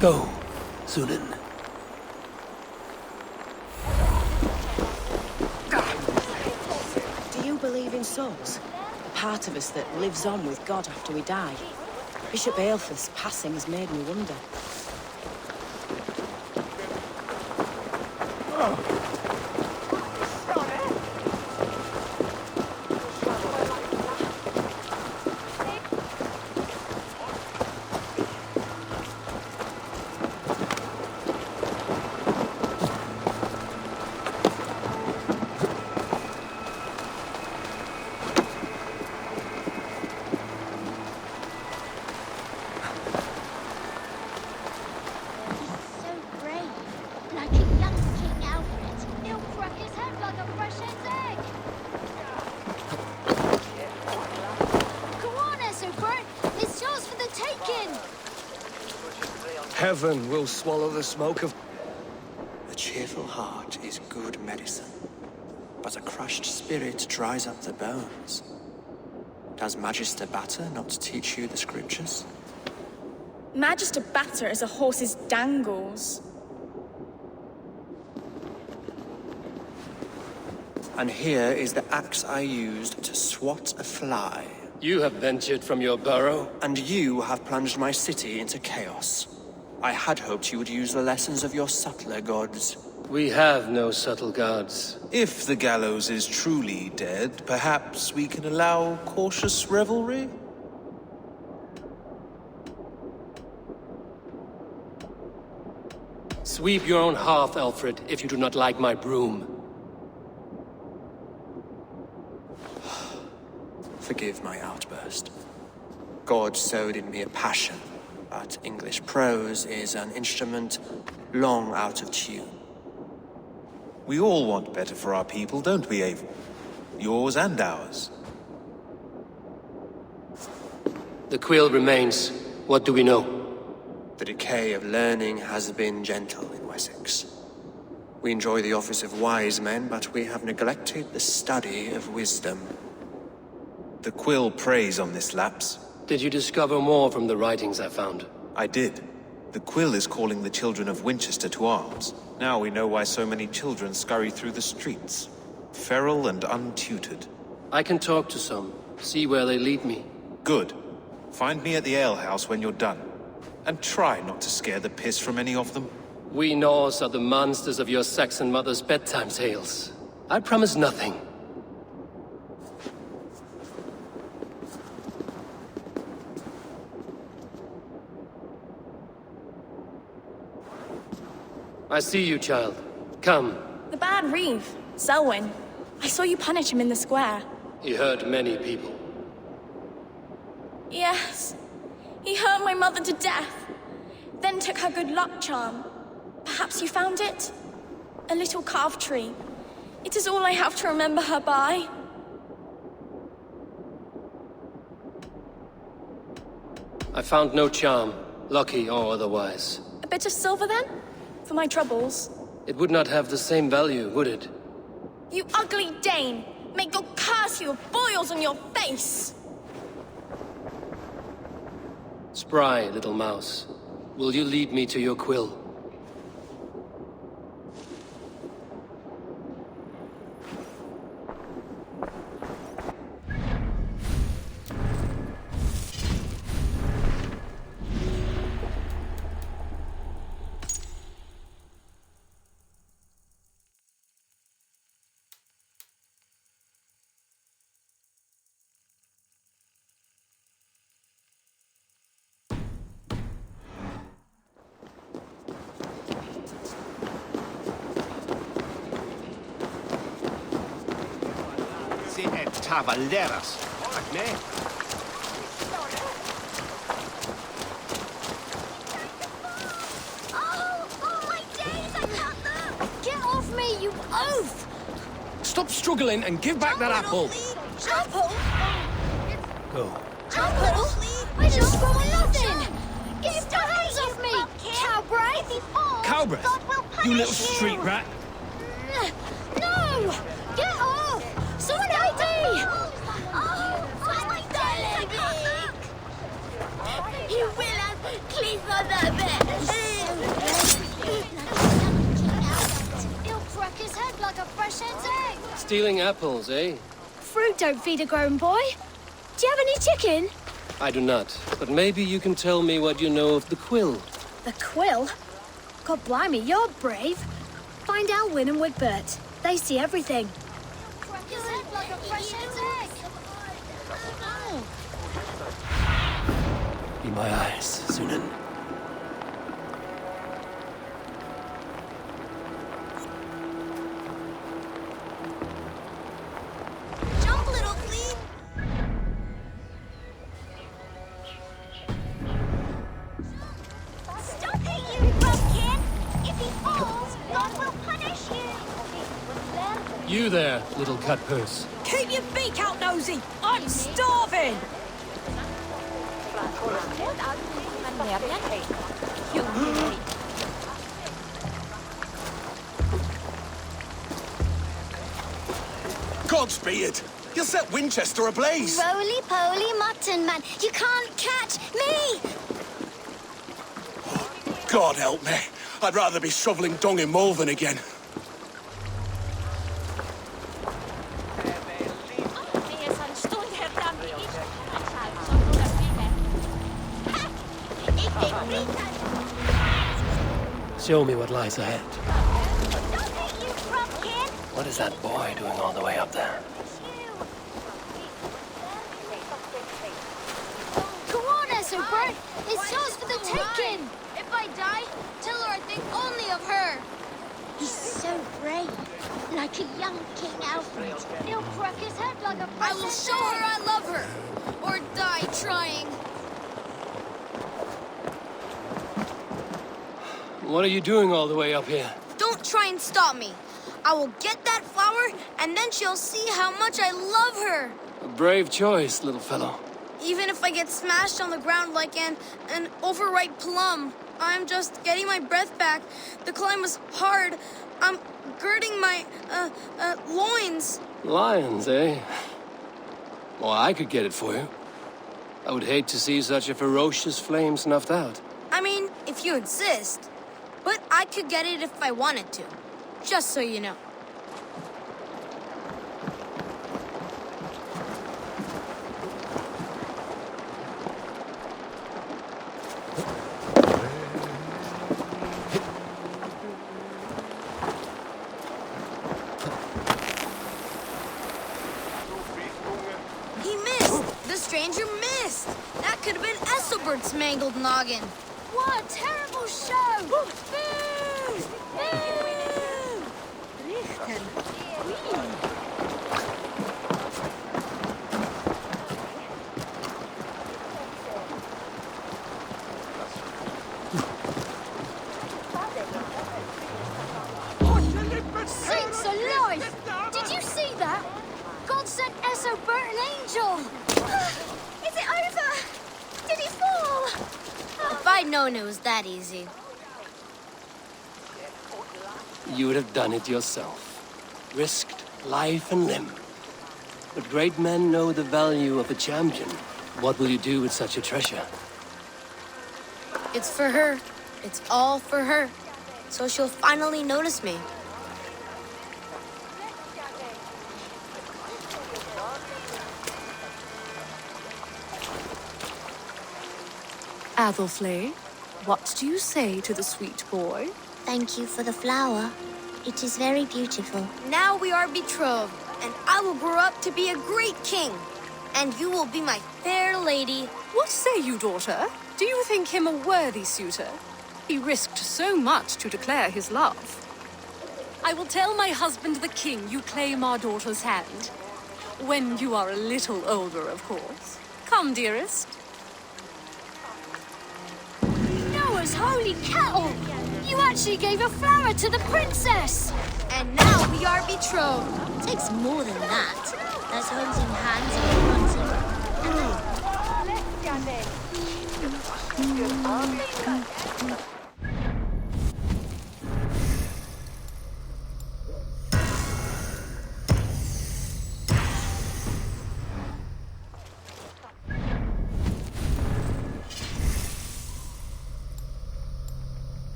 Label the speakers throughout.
Speaker 1: Go, Sunan.
Speaker 2: Do you believe in souls? A part of us that lives on with God after we die? Bishop Aelfirth's passing has made me wonder.
Speaker 1: Heaven will swallow the smoke of...
Speaker 3: A cheerful heart is good medicine, but a crushed spirit dries up the bones. Does Magister Batter not teach you the scriptures?
Speaker 4: Magister Batter is a horse's dangles.
Speaker 3: And here is the axe I used to swat a fly.
Speaker 1: You have ventured from your burrow.
Speaker 3: And you have plunged my city into chaos. I had hoped you would use the lessons of your subtler gods.
Speaker 1: We have no subtle gods.
Speaker 5: If the gallows is truly dead, perhaps we can allow cautious revelry?
Speaker 1: Sweep your own hearth, Alfred, if you do not like my broom.
Speaker 3: Forgive my outburst. God sowed in me a passion, but English prose is an instrument long out of tune.
Speaker 5: We all want better for our people, don't we, Abel? Yours and ours.
Speaker 1: The quill remains. What do we know?
Speaker 3: The decay of learning has been gentle in Wessex. We enjoy the office of wise men, but we have neglected the study of wisdom.
Speaker 5: The quill preys on this lapse.
Speaker 1: Did you discover more from the writings I found?
Speaker 5: I did. The quill is calling the children of Winchester to arms. Now we know why so many children scurry through the streets. Feral and untutored.
Speaker 1: I can talk to some, see where they lead me.
Speaker 5: Good. Find me at the alehouse when you're done. And try not to scare the piss from any of them.
Speaker 1: We Norse are the monsters of your Saxon mother's bedtime tales. I promise nothing. I see you, child. Come.
Speaker 4: The bad Reeve, Selwyn. I saw you punish him in the square.
Speaker 1: He hurt many people.
Speaker 4: Yes. He hurt my mother to death. Then took her good luck charm. Perhaps you found it? A little carved tree. It is all I have to remember her by.
Speaker 1: I found no charm, lucky or otherwise.
Speaker 4: A bit of silver then? For my troubles.
Speaker 1: It would not have the same value, would it?
Speaker 4: You ugly Dane! May God curse you with boils on your face!
Speaker 1: Spry, little mouse. Will you lead me to your quill?
Speaker 6: Cavalleras. Fuck me.
Speaker 7: Oh my days, I can't look! Get off me, you oaf!
Speaker 8: Stop struggling and give back that apple!
Speaker 7: Apple?
Speaker 8: Go.
Speaker 7: Apple? I just got nothing! Get your hands off me, cowbray!
Speaker 8: Cowbreath? You little street rat!
Speaker 7: No! Get off! Someone help me! You will have Please not that bad. He'll crack his head like a fresh hen's egg.
Speaker 1: Stealing apples, eh?
Speaker 7: Fruit don't feed a grown boy. Do you have any chicken?
Speaker 1: I do not, but maybe you can tell me what you know of the quill.
Speaker 7: The quill? God blimey, you're brave. Find Alwyn and Wigbert. They see everything. Crack his head like a fresh hen's egg.
Speaker 1: Be my eyes, Sunan.
Speaker 7: Jump, little flea. Stop it, you pumpkin! If he falls, God will punish you.
Speaker 1: You there, little cut purse.
Speaker 2: Keep your beak out, Nosy! I'm starving!
Speaker 8: Godspeed! You'll set Winchester ablaze!
Speaker 7: Roly-poly mutton man, you can't catch me!
Speaker 8: God help me. I'd rather be shoveling dung in Malvern again.
Speaker 1: Show me what lies ahead.
Speaker 7: Stop it, you pumpkin!
Speaker 1: What is that boy doing all the way up there?
Speaker 7: Go on, Esselbert! It's yours for the taking! If I die, tell her I think only of her! He's so brave, like a young King Alfred. He'll crack his head like a I will show her I love her, or die trying.
Speaker 1: What are you doing all the way up here?
Speaker 7: Don't try and stop me. I will get that flower, and then she'll see how much I love her.
Speaker 1: A brave choice, little fellow.
Speaker 7: Even if I get smashed on the ground like an overripe plum, I'm just getting my breath back. The climb was hard. I'm girding my, loins.
Speaker 1: Lions, eh? Well, I could get it for you. I would hate to see such a ferocious flame snuffed out.
Speaker 7: I mean, if you insist. But I could get it if I wanted to. Just so you know. He missed! The stranger missed! That could have been Esselbert's mangled noggin. What a terrible show! Boo! Boo! Sakes alive! Did you see that? God sent Esselbert an angel! Is it over? Did he fall? If I'd known it was that easy.
Speaker 1: You would have done it yourself. Risked life and limb. But great men know the value of a champion. What will you do with such a treasure?
Speaker 7: It's for her. It's all for her. So she'll finally notice me.
Speaker 9: Athelflae, what do you say to the sweet boy?
Speaker 10: Thank you for the flower. It is very beautiful.
Speaker 7: Now we are betrothed, and I will grow up to be a great king. And you will be my fair lady.
Speaker 9: What say you, daughter? Do you think him a worthy suitor? He risked so much to declare his love. I will tell my husband the king you claim our daughter's hand. When you are a little older, of course. Come, dearest.
Speaker 7: Noah's holy cattle! You actually gave a flower to the princess! And now we are betrothed.
Speaker 10: It takes more than that. There's hunting hands and hunting.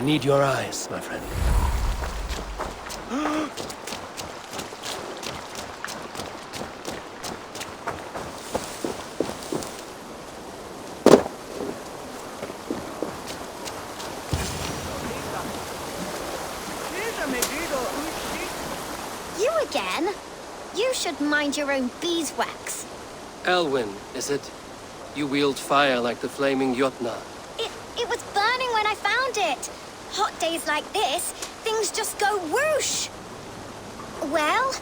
Speaker 1: need your eyes, my friend.
Speaker 10: You again? You should mind your own beeswax.
Speaker 1: Elwyn, is it? You wield fire like the flaming Jotna.
Speaker 10: It was burning when I found it. Hot days like this, things just go whoosh. Well?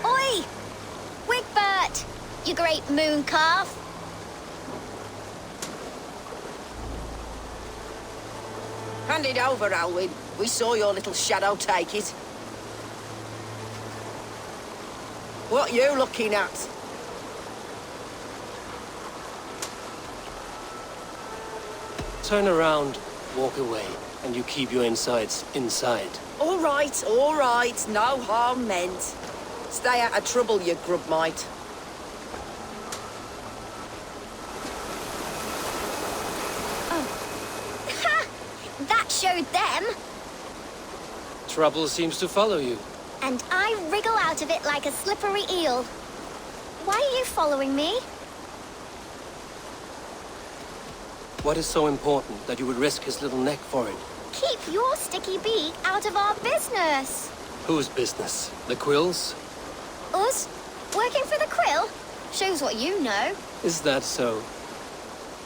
Speaker 10: Oi! Wigbert! You great moon calf.
Speaker 2: Hand it over, Alwyn. We saw your little shadow take it. What you looking at?
Speaker 1: Turn around, walk away, and you keep your insides inside.
Speaker 2: All right, no harm meant. Stay out of trouble, you grub mite.
Speaker 10: That showed them.
Speaker 1: Trouble seems to follow you.
Speaker 10: And I wriggle out of it like a slippery eel. Why are you following me?
Speaker 1: What is so important that you would risk his little neck for it?
Speaker 10: Keep your sticky beak out of our business.
Speaker 1: Whose business? The Quill's?
Speaker 10: Us? Working for the Quill? Shows what you know.
Speaker 1: Is that so?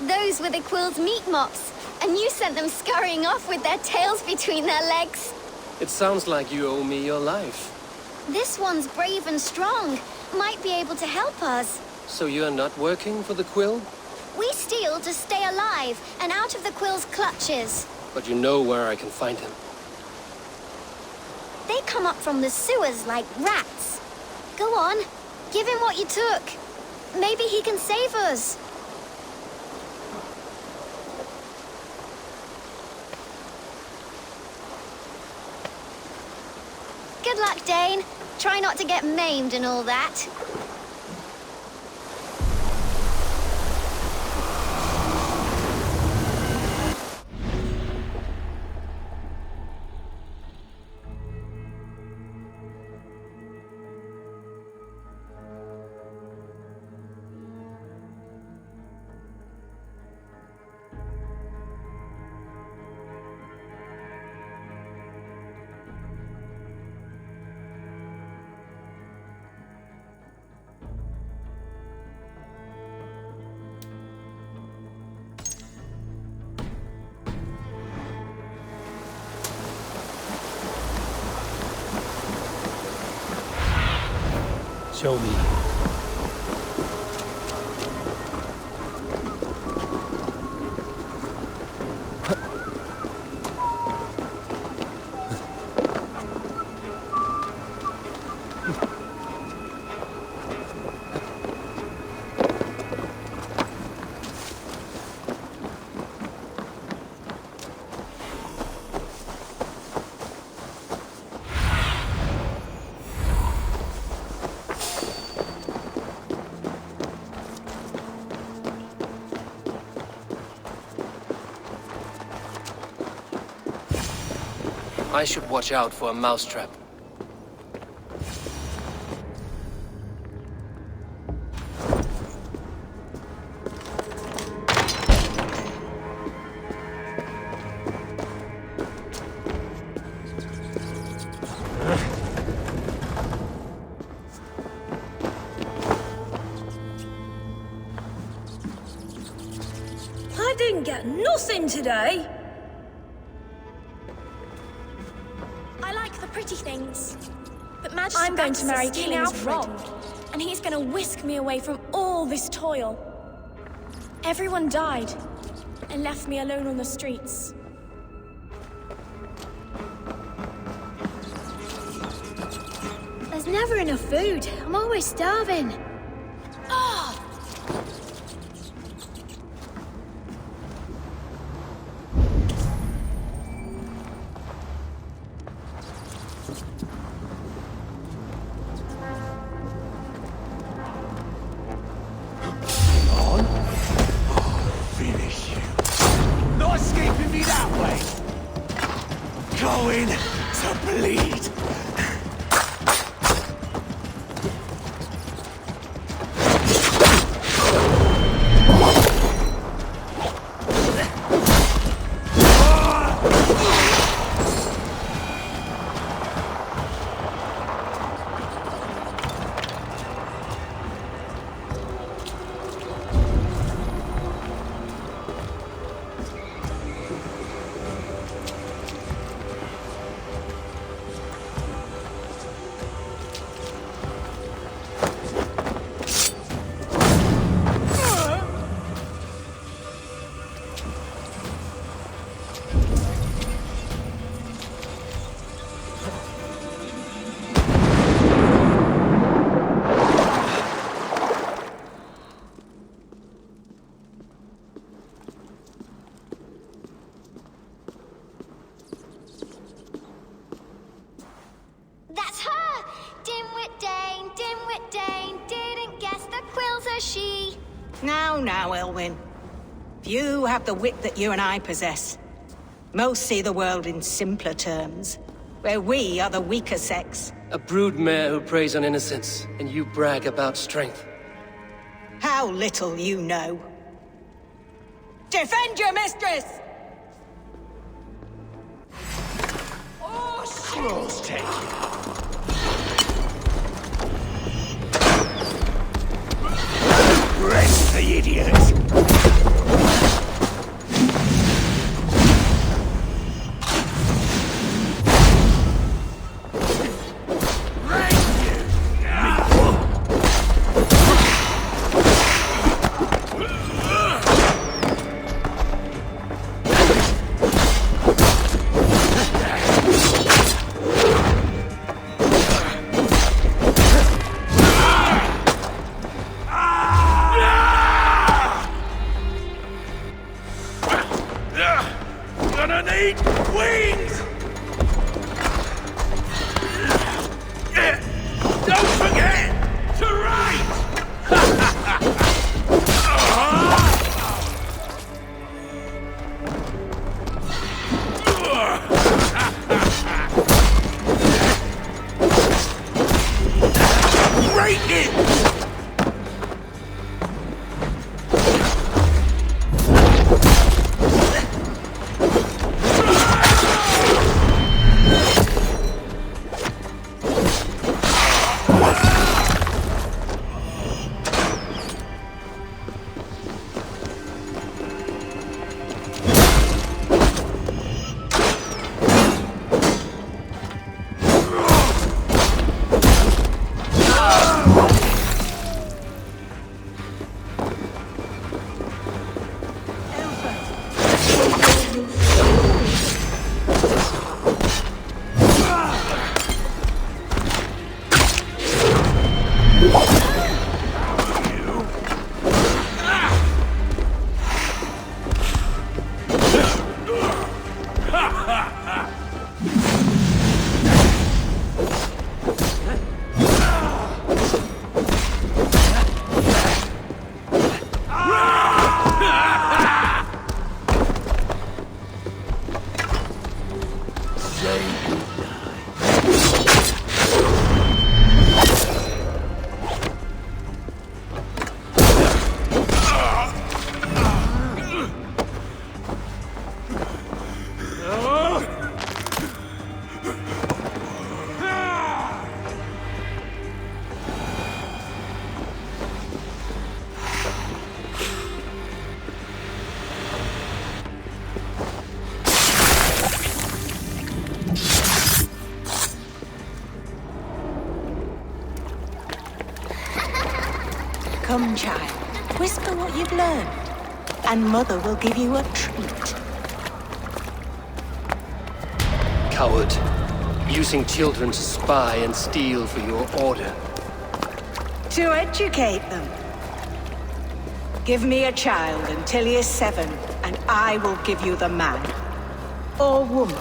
Speaker 10: Those were the Quill's meat mops, and you sent them scurrying off with their tails between their legs.
Speaker 1: It sounds like you owe me your life.
Speaker 10: This one's brave and strong. Might be able to help us.
Speaker 1: So you're not working for the Quill?
Speaker 10: We steal to stay alive and out of the Quill's clutches.
Speaker 1: But you know where I can find him.
Speaker 10: They come up from the sewers like rats. Go on, give him what you took. Maybe he can save us. Good luck, Dane. Try not to get maimed and all that.
Speaker 1: Show me. I should watch out for a mousetrap.
Speaker 4: I didn't get nothing today. I like the pretty things, but Magister I'm going to marry King Alfred, and he's going to whisk me away from all this toil. Everyone died and left me alone on the streets.
Speaker 7: There's never enough food. I'm always starving.
Speaker 4: Ah!
Speaker 8: going to bleed.
Speaker 10: That's her! Dimwit Dane, didn't guess the quill's a she.
Speaker 2: Now, Elwyn. Few have the wit that you and I possess. Most see the world in simpler terms, where we are the weaker sex.
Speaker 1: A broodmare who preys on innocence, and you brag about strength.
Speaker 2: How little you know. Defend your mistress!
Speaker 8: Close take. Rest the idiot! Gonna need wings! Don't forget to write! Break it!
Speaker 2: Come, child, whisper what you've learned, and Mother will give you a treat.
Speaker 1: Coward. Using children to spy and steal for your order.
Speaker 2: To educate them. Give me a child until he is 7, and I will give you the man. Or woman.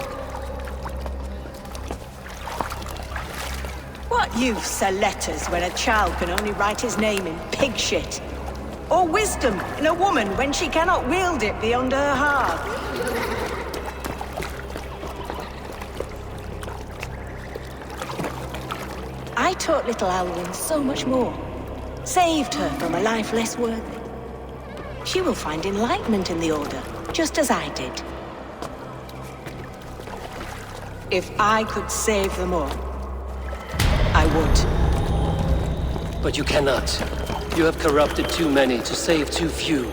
Speaker 2: What use are letters when a child can only write his name in pig shit? Or wisdom in a woman when she cannot wield it beyond her heart? taught little Alwyn so much more. Saved her from a life less worthy. She will find enlightenment in the Order, just as I did. If I could save them all, I would.
Speaker 1: But you cannot. You have corrupted too many to save too few.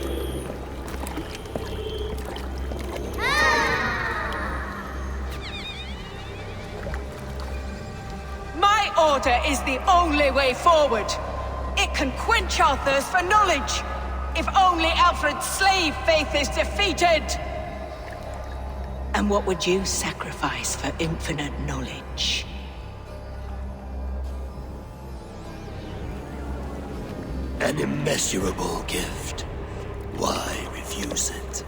Speaker 2: My Order is the only way forward. It can quench our thirst for knowledge. If only Alfred's slave faith is defeated! And what would you sacrifice for infinite knowledge?
Speaker 1: An immeasurable gift. Why refuse it?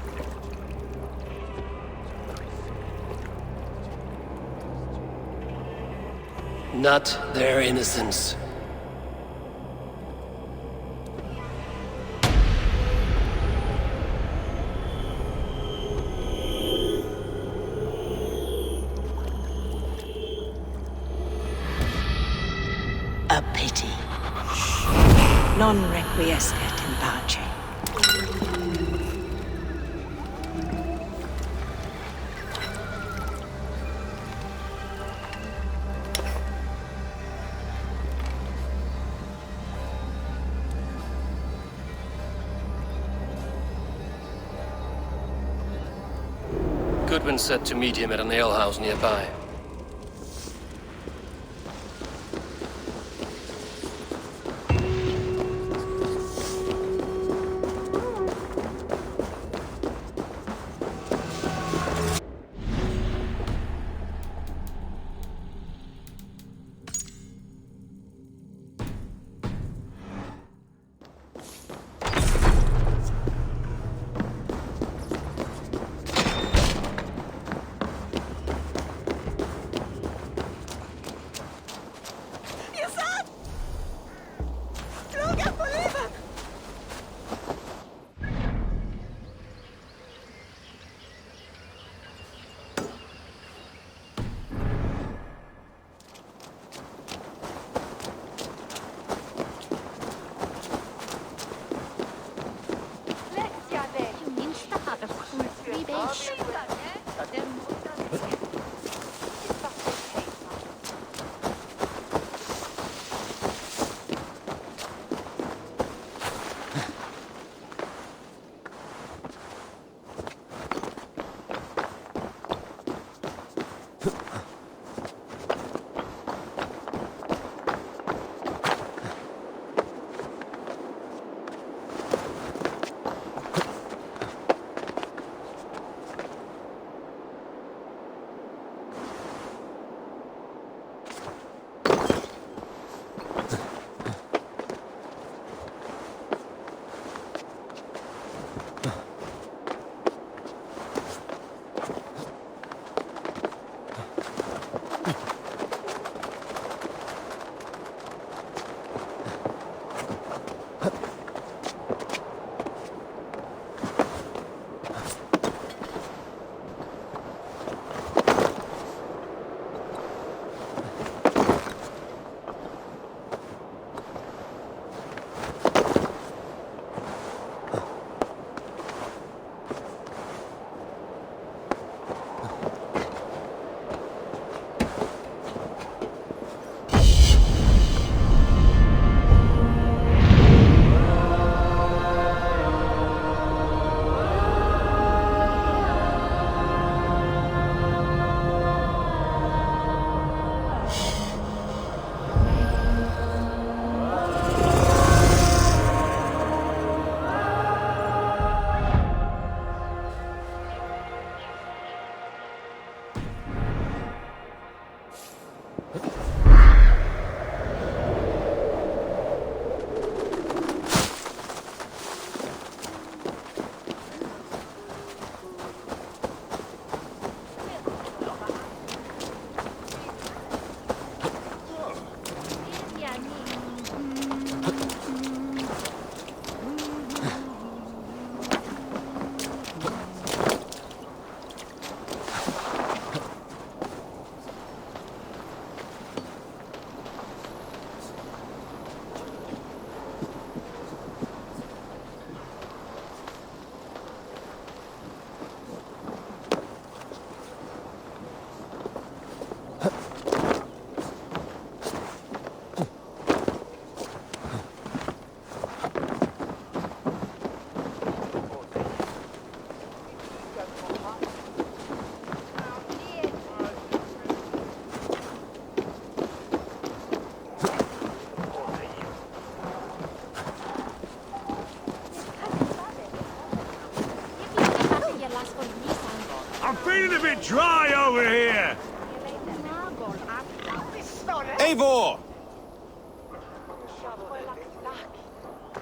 Speaker 1: Not their innocence.
Speaker 2: A pity. Non requiescat in pace.
Speaker 1: Goodwin said to meet him at an alehouse nearby.
Speaker 6: I'm feeling a bit dry over here.
Speaker 5: Eivor!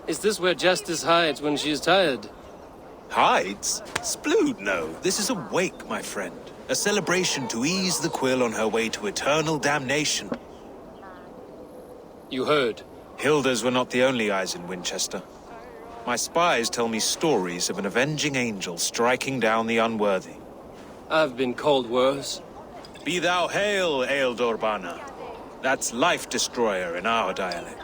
Speaker 1: Is this where Justice hides when she's tired?
Speaker 5: Hides? Splood, no. This is a wake, my friend. A celebration to ease the Quill on her way to eternal damnation.
Speaker 1: You heard.
Speaker 5: Hilda's were not the only eyes in Winchester. My spies tell me stories of an avenging angel striking down the unworthy.
Speaker 1: I've been called worse.
Speaker 5: Be thou hail, Ealdor Bana. That's Life Destroyer in our dialect.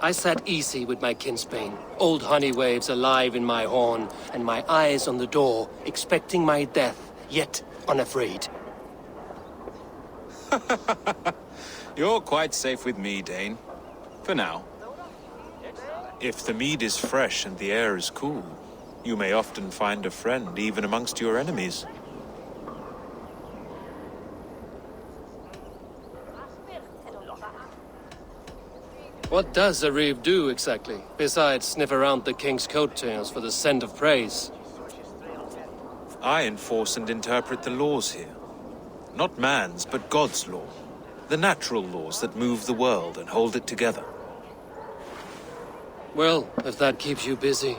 Speaker 1: I sat easy with my kinsbane, old honey waves alive in my horn, and my eyes on the door, expecting my death, yet unafraid.
Speaker 5: You're quite safe with me, Dane. For now. If the mead is fresh and the air is cool, you may often find a friend even amongst your enemies.
Speaker 1: What does a reeve do exactly, besides sniff around the king's coattails for the scent of praise?
Speaker 5: I enforce and interpret the laws here. Not man's, but God's law. The natural laws that move the world and hold it together.
Speaker 1: Well, if that keeps you busy.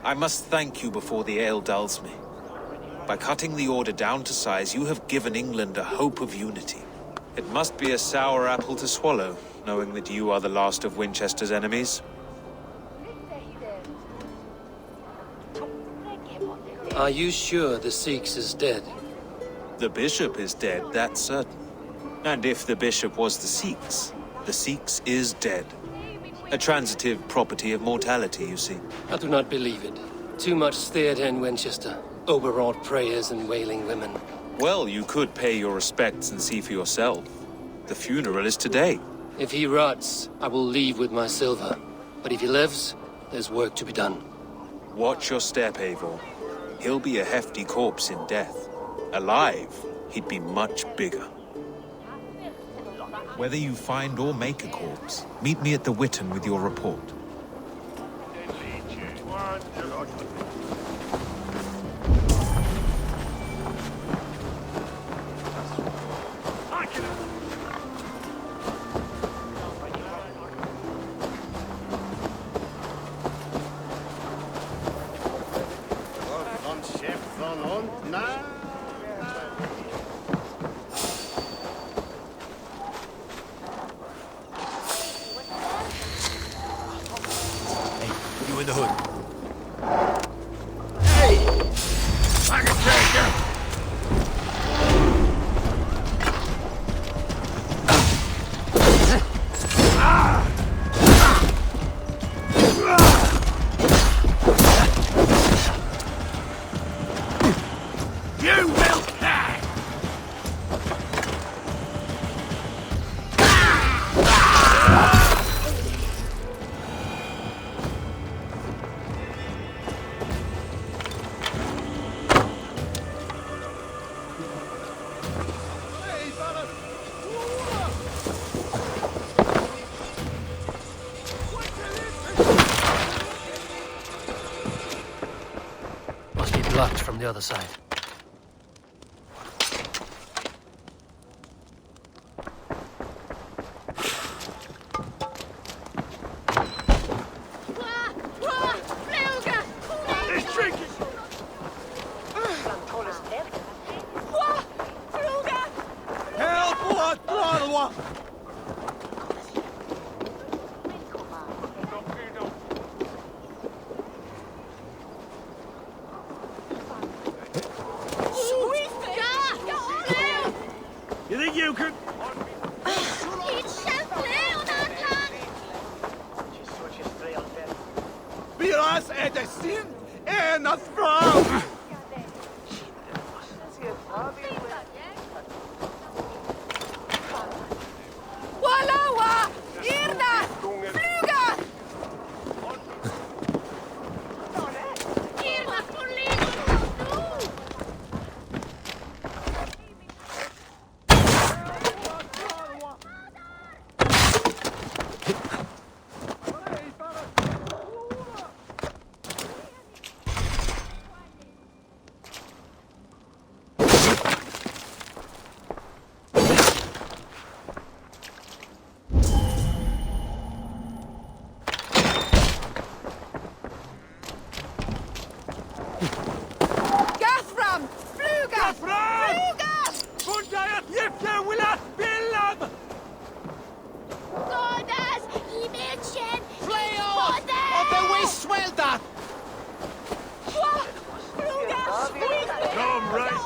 Speaker 5: I must thank you before the ale dulls me. By cutting the order down to size, you have given England a hope of unity. It must be a sour apple to swallow, knowing that you are the last of Winchester's enemies.
Speaker 1: Are you sure the Seax is dead?
Speaker 5: The bishop is dead, that's certain. And if the bishop was the Seax is dead. A transitive property of mortality, you see.
Speaker 1: I do not believe it. Too much theatre in Winchester. Overwrought prayers and wailing women.
Speaker 5: Well, you could pay your respects and see for yourself. The funeral is today.
Speaker 1: If he rots, I will leave with my silver. But if he lives, there's work to be done.
Speaker 5: Watch your step, Eivor. He'll be a hefty corpse in death. Alive, he'd be much bigger. Whether you find or make a corpse, meet me at the Witten with your report.
Speaker 6: In the hood. Hey! I can take you! You will pay!
Speaker 1: Must be blocked from the other side.
Speaker 6: It's tricky! Help! What? What? You think you could? Beras är det sin enas fram!
Speaker 9: Walawa! Irda! Fluga!
Speaker 6: suelta! Come right.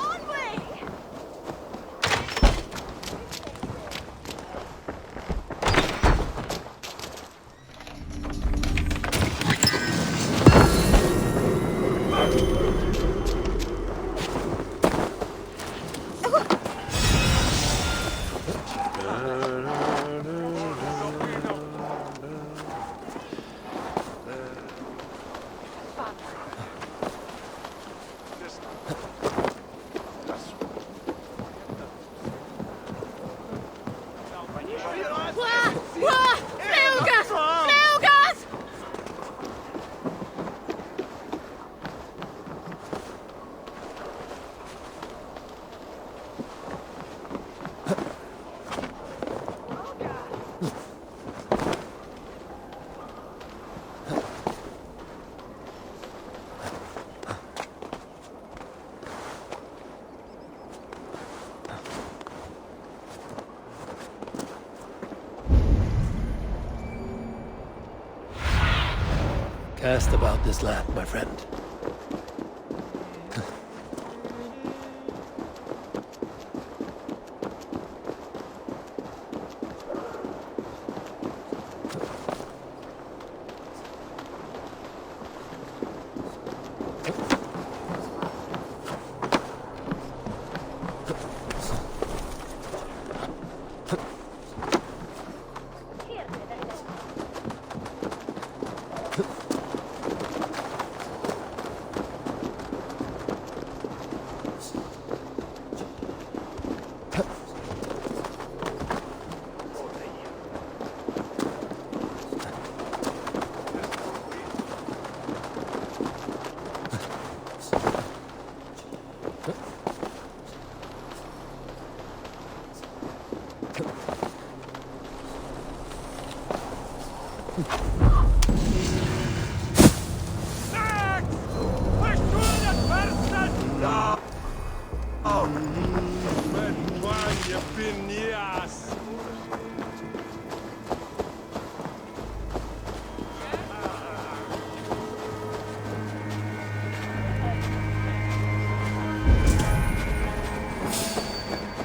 Speaker 1: Cast about this land, my friend.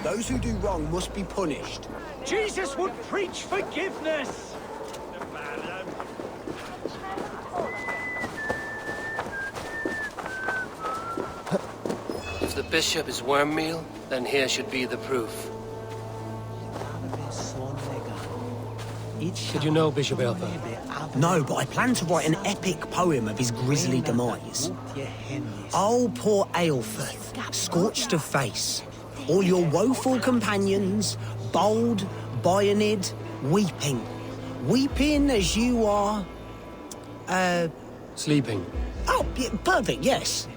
Speaker 11: Those who do wrong must be punished.
Speaker 6: Jesus would preach forgiveness!
Speaker 1: If the bishop is worm meal, then here should be the proof. Did you know Bishop Aelfer?
Speaker 11: No, but I plan to write an epic poem of his grisly demise. Oh, poor Aelfer, scorched of face. All your woeful companions, bold, Bionid, weeping. Weeping as you are...
Speaker 1: Sleeping.
Speaker 11: Oh, yeah, perfect, yes.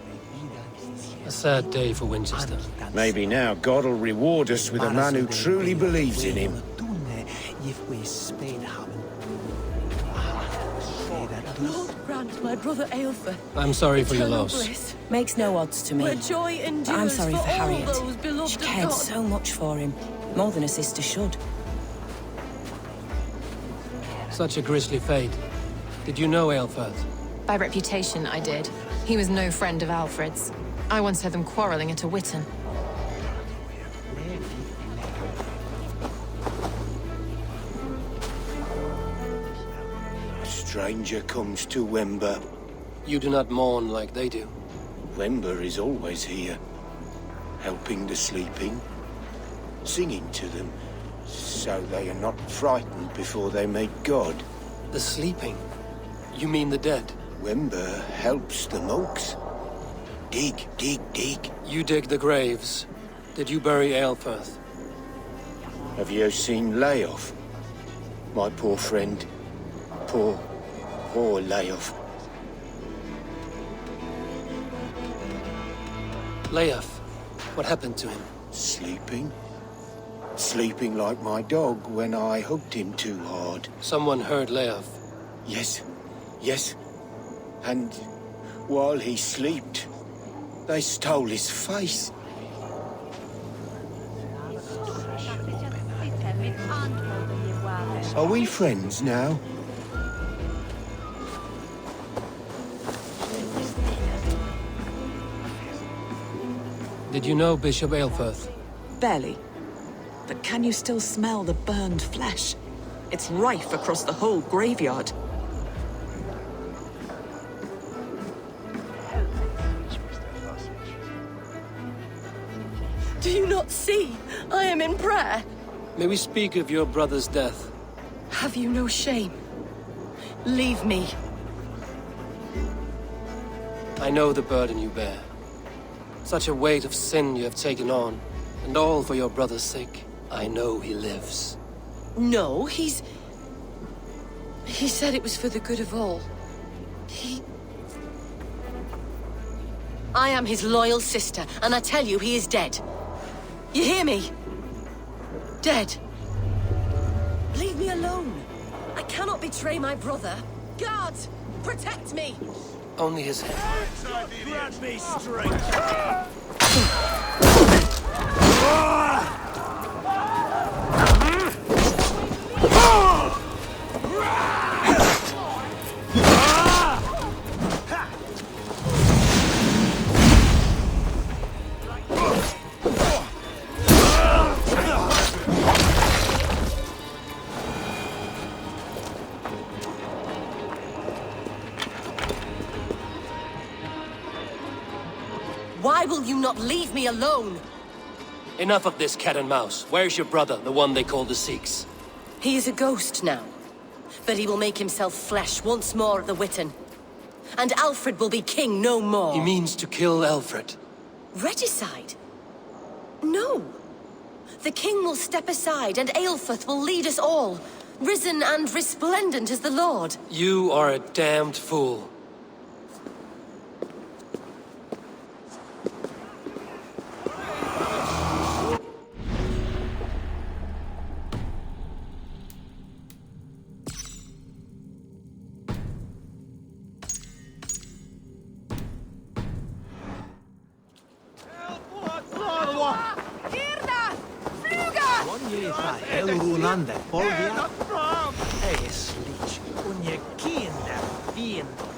Speaker 1: A sad day for Winchester.
Speaker 12: Maybe now God will reward us with a man who truly believes in him.
Speaker 13: Lord grant my brother Aelfer.
Speaker 1: I'm sorry for your loss.
Speaker 13: Bliss,
Speaker 14: Makes no odds to me.
Speaker 13: where joy endures
Speaker 14: I'm sorry for
Speaker 13: all
Speaker 14: Harriet.
Speaker 13: those beloved
Speaker 14: She
Speaker 13: of
Speaker 14: cared
Speaker 13: God.
Speaker 14: so much for him. More than a sister should.
Speaker 1: Such a grisly fate. Did you know Aelfert?
Speaker 15: By reputation, I did. He was no friend of Alfred's. I once heard them quarreling at a Witten.
Speaker 12: A stranger comes to Wember.
Speaker 1: You do not mourn like they do.
Speaker 12: Wember is always here, helping the sleeping, singing to them, so they are not frightened before they meet God.
Speaker 1: The sleeping? You mean the dead?
Speaker 12: Wember helps the monks. Dig, dig, dig.
Speaker 1: You dig the graves. Did you bury Aelfirth?
Speaker 12: Have you seen Layoff? My poor friend. Poor Layoff.
Speaker 1: Leof, what happened to him?
Speaker 12: Sleeping? Sleeping like my dog when I hugged him too hard.
Speaker 1: Someone heard Leof.
Speaker 12: Yes. And while he slept, they stole his face. Are we friends now?
Speaker 1: Did you know Bishop Aelfirth?
Speaker 16: Barely. But can you still smell the burned flesh? It's rife across the whole graveyard.
Speaker 13: Do you not see? I am in prayer.
Speaker 1: May we speak of your brother's death?
Speaker 13: Have you no shame? Leave me.
Speaker 1: I know the burden you bear. Such a weight of sin you have taken on, and all for your brother's sake. I know he lives.
Speaker 13: No, He said it was for the good of all. I am his loyal sister, and I tell you he is dead. You hear me? Dead. Leave me alone. I cannot betray my brother. Guards, protect me!
Speaker 1: Only his head.
Speaker 6: Grant me strength!
Speaker 13: Why will you not leave me alone?
Speaker 1: Enough of this cat and mouse. Where's your brother, the one they call the Seax?
Speaker 13: He is a ghost now, but he will make himself flesh once more at the Witten. And Alfred will be king no more.
Speaker 1: He means to kill Alfred.
Speaker 13: Regicide? No. The king will step aside and Aelfirth will lead us all, risen and resplendent as the Lord.
Speaker 1: You are a damned fool.
Speaker 17: Elrulander, Bolvia, Eislich, unje kinder, viendo.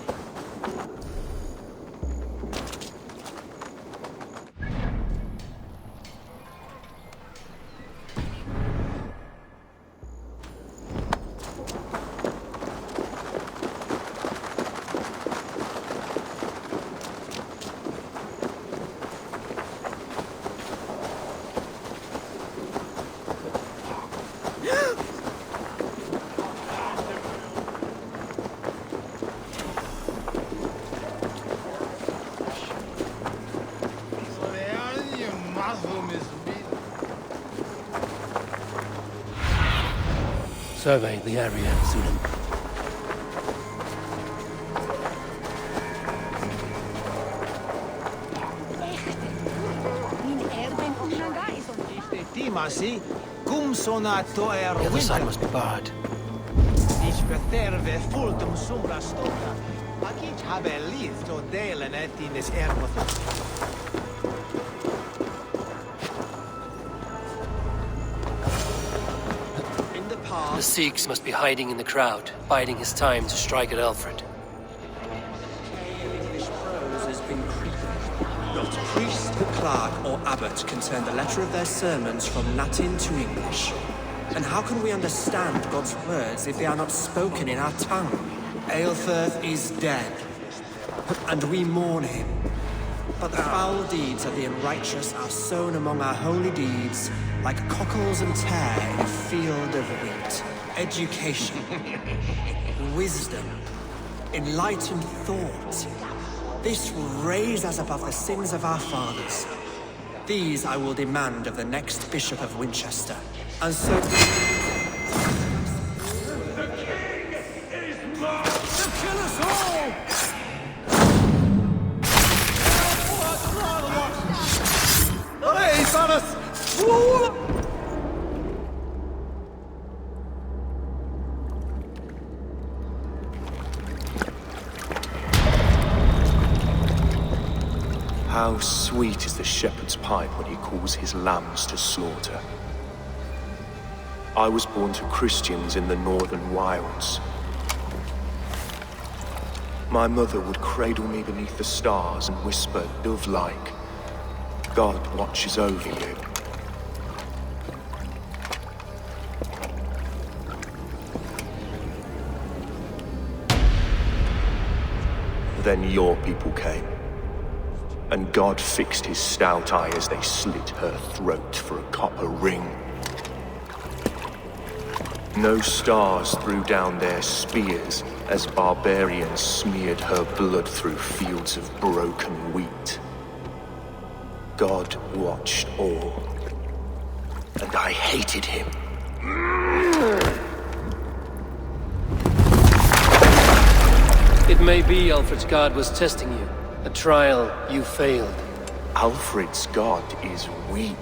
Speaker 1: Survey the area, Sunan.
Speaker 17: Timasi, cum sonato er
Speaker 1: The other side must be barred.
Speaker 17: Ich verterve fultum sombra stota. Akic habe lived o delen et in es
Speaker 1: The Seax must be hiding in the crowd, biding his time to strike at Alfred.
Speaker 3: English prose has been creeping. Not priest, clerk, or abbot can turn the letter of their sermons from Latin to English. And how can we understand God's words if they are not spoken in our tongue? Aelfirth is dead, and we mourn him. But the foul deeds of the unrighteous are sown among our holy deeds, like cockles and tare in a field of wheat. Education, wisdom, enlightened thought. This will raise us above the sins of our fathers. These I will demand of the next Bishop of Winchester. And so...
Speaker 18: How sweet is the shepherd's pipe when he calls his lambs to slaughter. I was born to Christians in the northern wilds. My mother would cradle me beneath the stars and whisper, dove-like, God watches over you. Then your people came, and God fixed his stout eye as they slit her throat for a copper ring. No stars threw down their spears as barbarians smeared her blood through fields of broken wheat. God watched all, and I hated him.
Speaker 1: It may be Alfred's god was testing you. A trial you failed.
Speaker 18: Alfred's god is weak.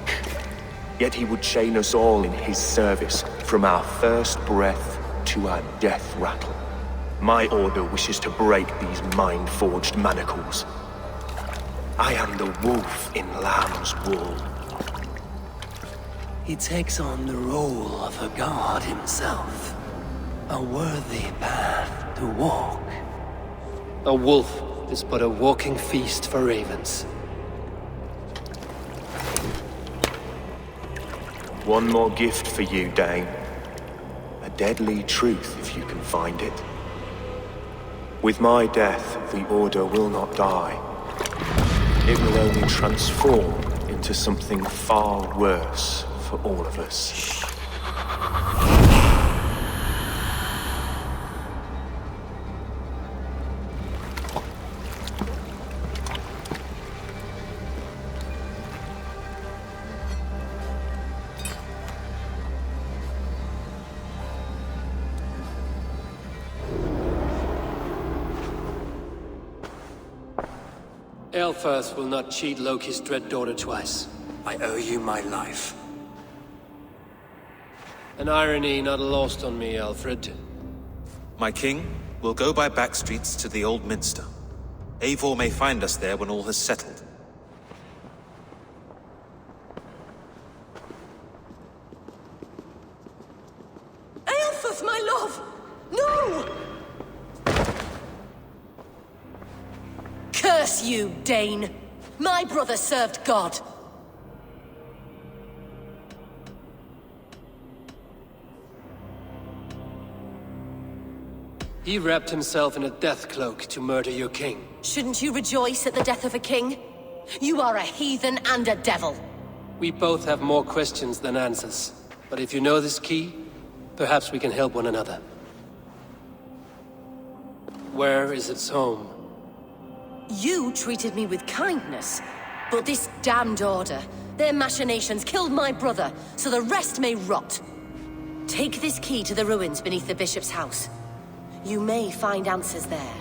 Speaker 18: Yet he would chain us all in his service, from our first breath to our death rattle. My order wishes to break these mind-forged manacles. I am the wolf in lamb's wool.
Speaker 1: He takes on the role of a god himself. A worthy path to walk. A wolf is but a walking feast for ravens.
Speaker 18: One more gift for you, Dane. A deadly truth, if you can find it. With my death, the Order will not die. It will only transform into something far worse for all of us.
Speaker 1: Aelfirth will not cheat Loki's dread daughter twice.
Speaker 11: I owe you my life.
Speaker 1: An irony not lost on me, Alfred.
Speaker 5: My king, we'll go by back streets to the Old Minster. Eivor may find us there when all has settled.
Speaker 13: Aelfirth, my love! No! Curse you, Dane! My brother served God.
Speaker 1: He wrapped himself in a death cloak to murder your king.
Speaker 13: Shouldn't you rejoice at the death of a king? You are a heathen and a devil.
Speaker 1: We both have more questions than answers. But if you know this key, perhaps we can help one another. Where is its home?
Speaker 13: You treated me with kindness, but this damned Order, their machinations killed my brother, so the rest may rot. Take this key to the ruins beneath the bishop's house. You may find answers there.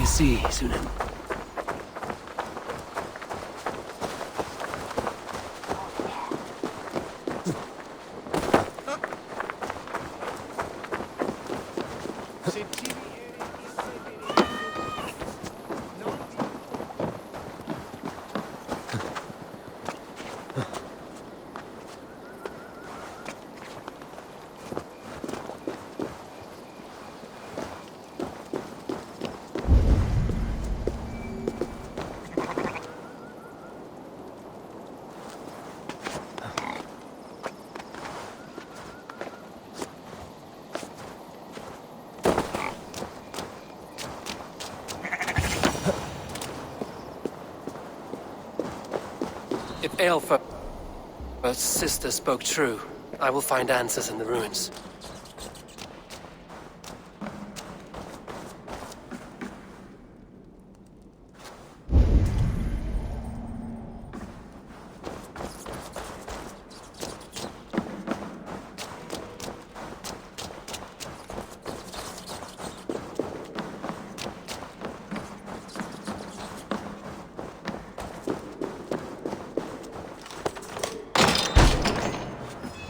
Speaker 1: PC, Sunan. If Aelfir's sister spoke true, I will find answers in the ruins.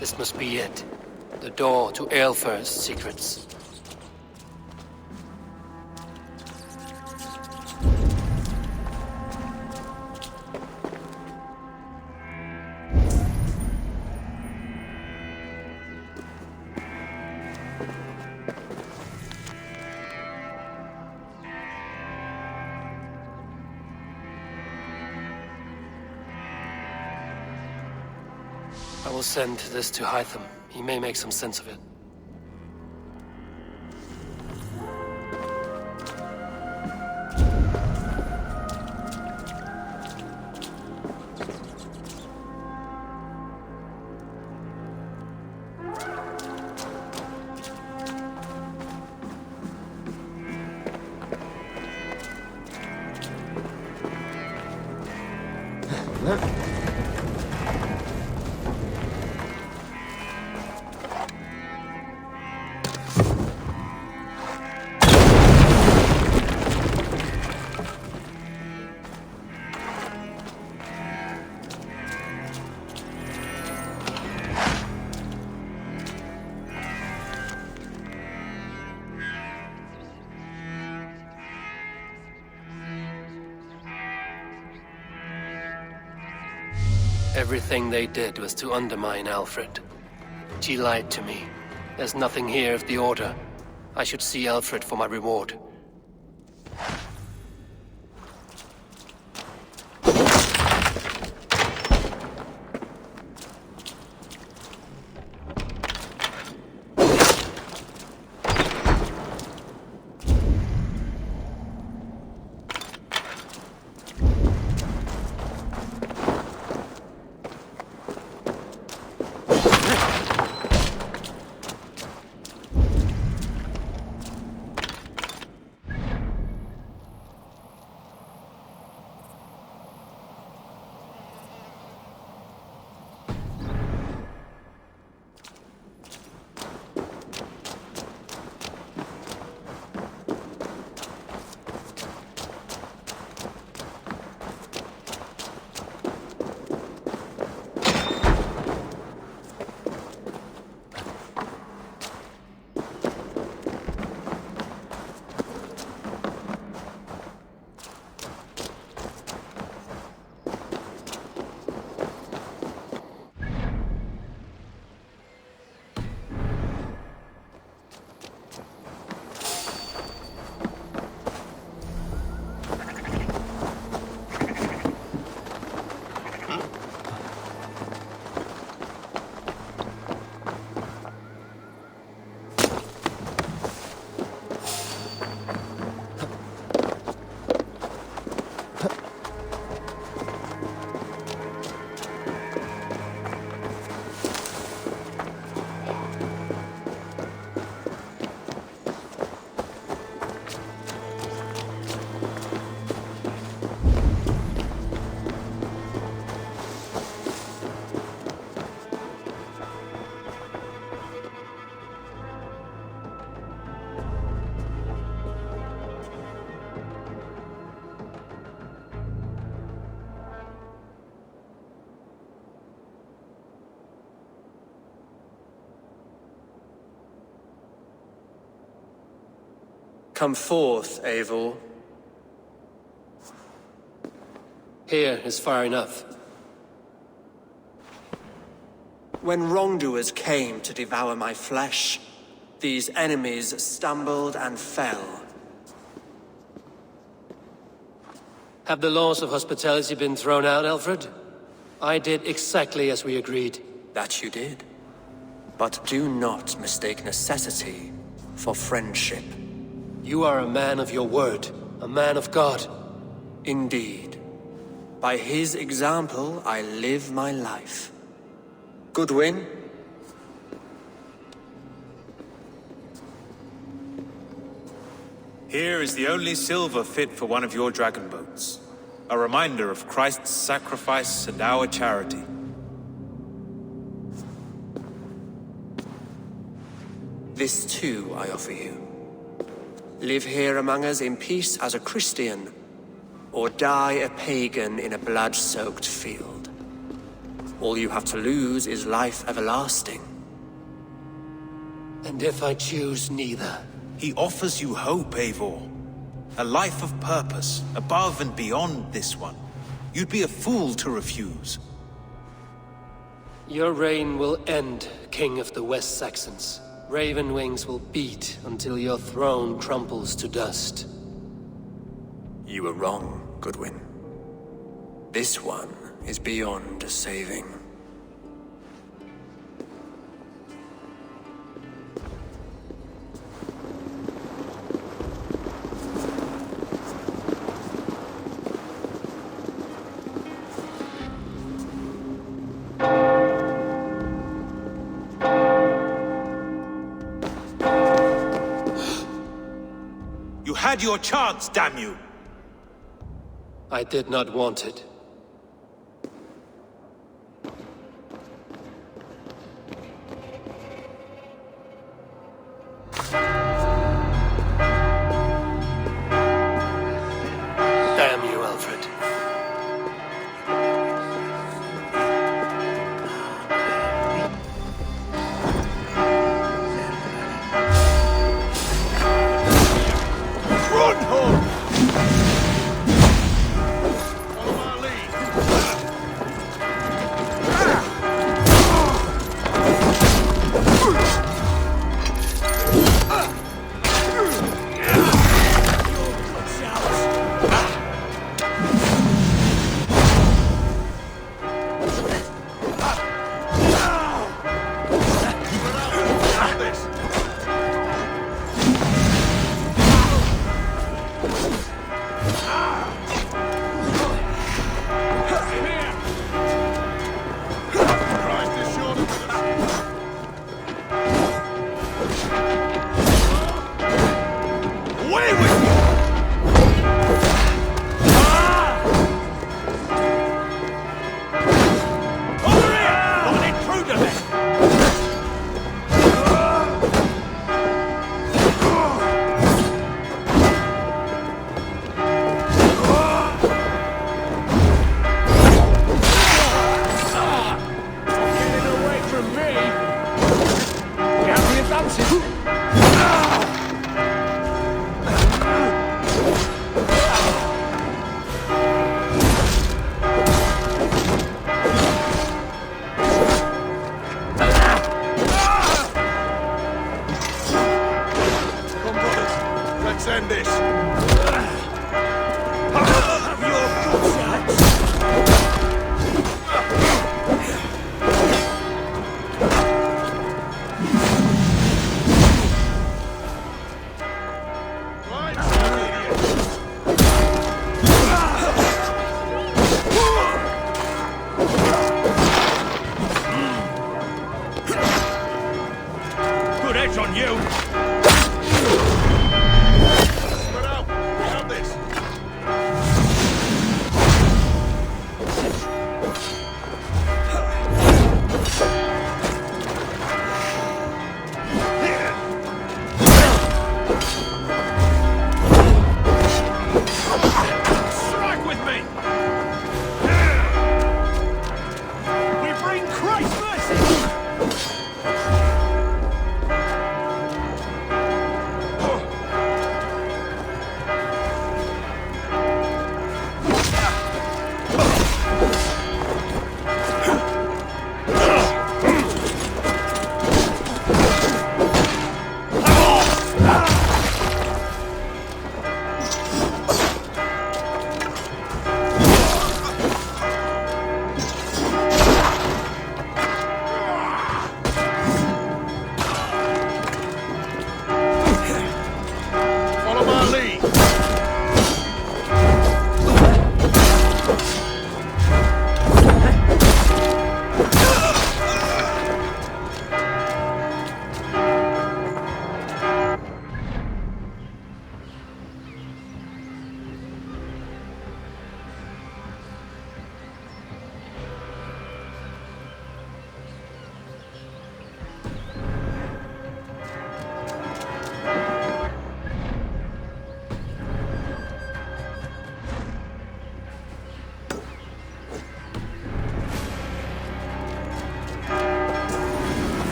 Speaker 1: This must be it. The door to Aelfir's secrets. I will send this to Hytham. He may make some sense of it. Everything they did was to undermine Alfred. She lied to me. There's nothing here of the Order. I should see Alfred for my reward.
Speaker 3: Come forth, Eivor.
Speaker 1: Here is far enough.
Speaker 3: When wrongdoers came to devour my flesh, these enemies stumbled and fell.
Speaker 1: Have the laws of hospitality been thrown out, Alfred? I did exactly as we agreed.
Speaker 3: That you did. But do not mistake necessity for friendship.
Speaker 1: You are a man of your word, a man of God.
Speaker 3: Indeed. By his example, I live my life. Goodwin?
Speaker 5: Here is the only silver fit for one of your dragon boats. A reminder of Christ's sacrifice and our charity.
Speaker 3: This too I offer you. Live here among us in peace as a Christian, or die a pagan in a blood-soaked field. All you have to lose is life everlasting.
Speaker 1: And if I choose neither?
Speaker 5: He offers you hope, Eivor. A life of purpose, above and beyond this one. You'd be a fool to refuse.
Speaker 1: Your reign will end, King of the West Saxons. Raven wings will beat until your throne crumples to dust.
Speaker 3: You were wrong, Goodwin. This one is beyond saving.
Speaker 5: You had your chance, damn you!
Speaker 1: I did not want it. Damn you, Alfred.
Speaker 6: Run home! Follow our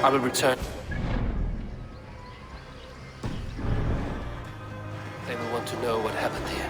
Speaker 1: I will return. They will want to know what happened here.